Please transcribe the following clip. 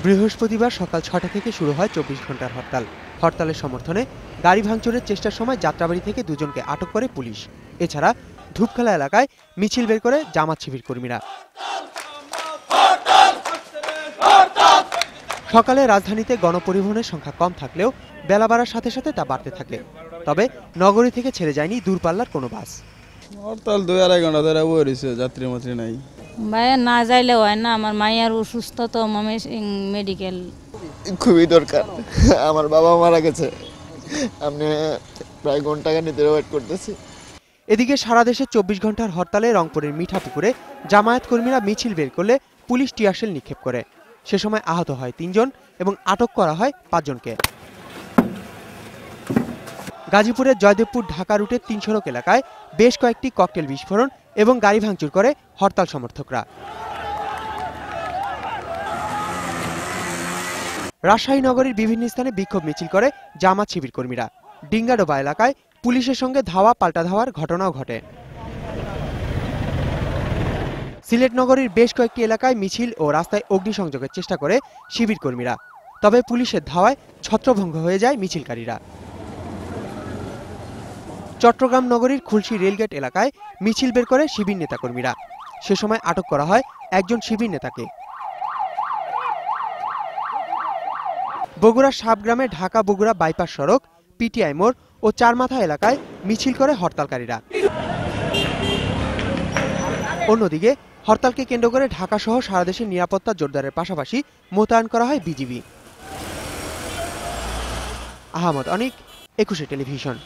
বৃহস্পতিবার সকাল ৬টা থেকে শুরু হয় ২৪ ঘন্টার হরতাল। হরতালের সমর্থনে গাড়ি ভাঙচুরের চেষ্টার সময় যাত্রাবাড়ি থেকে দুজনকে আটক করে পুলিশ। এছাড়া ধূপখেলা এলাকায় মিছিল বের করে জামাত শিবির কর্মীরা। সকালে রাজধানীতে গণপরিবহনের সংখ্যা কম থাকলেও বেলা বাড়ার সাথে সাথে তা বাড়তে থাকে। তবে নগরী থেকে ছেড়ে যায়নি দূরপাল্লার কোনো বাস। হরতাল ২-২.৫ ঘন্টা ধরে বয়ে রয়েছে, যাত্রী মাত্রী নাই। ভাইয়া না যাইলে হয় না, আমার মায়ের অসুস্থ তো মেডিকেল খুবই দরকার। আমার বাবা মারা গেছে, আমি প্রায় ঘন্টাখানেক ধরে ওয়েট করতেছি। এদিকে সারা দেশে ২৪ ঘন্টার হরতালে রংপুরের মিঠাপুকুরে জামায়াত কর্মীরা মিছিল বের করলে পুলিশ টিয়ারশেল নিক্ষেপ করে। সে সময় আহত হয় ৩ জন এবং আটক করা হয় ৫ জনকে। গাজীপুরের জয়দেবপুর ঢাকা রুটের ৩ সড়ক এলাকায় বেশ কয়েকটি ককটেল বিস্ফোরণ এবং গাড়ি ভাঙচুর করে হরতাল সমর্থকরা। রাজশাহী নগরীর বিভিন্ন স্থানে বিক্ষোভ মিছিল করে জামাত শিবির কর্মীরা। ডিঙ্গাডোবা এলাকায় পুলিশের সঙ্গে ধাওয়া পাল্টা ধাওয়ার ঘটনাও ঘটে। সিলেট নগরীর বেশ কয়েকটি এলাকায় মিছিল ও রাস্তায় অগ্নিসংযোগের চেষ্টা করে শিবির কর্মীরা। তবে পুলিশের ধাওয়ায় ছত্রভঙ্গ হয়ে যায় মিছিলকারীরা। চট্টগ্রাম নগরীর খুলশী রেলগেট এলাকায় মিছিল বের করে শিবির নেতাকর্মীরা। সে সময় আটক করা হয় একজন শিবির নেতাকে। বগুড়ার সাবগ্রামে ঢাকা বগুড়া বাইপাস সড়ক, পিটিআই মোড় ও চারমাথা এলাকায় মিছিল করে হরতালকারীরা। অন্যদিকে হরতালকে কেন্দ্র করে ঢাকা সহ সারা দেশের নিরাপত্তা জোরদারের পাশাপাশি মোতায়েন করা হয় বিজিবি। আহমদ অনিক, ২১ টেলিভিশন।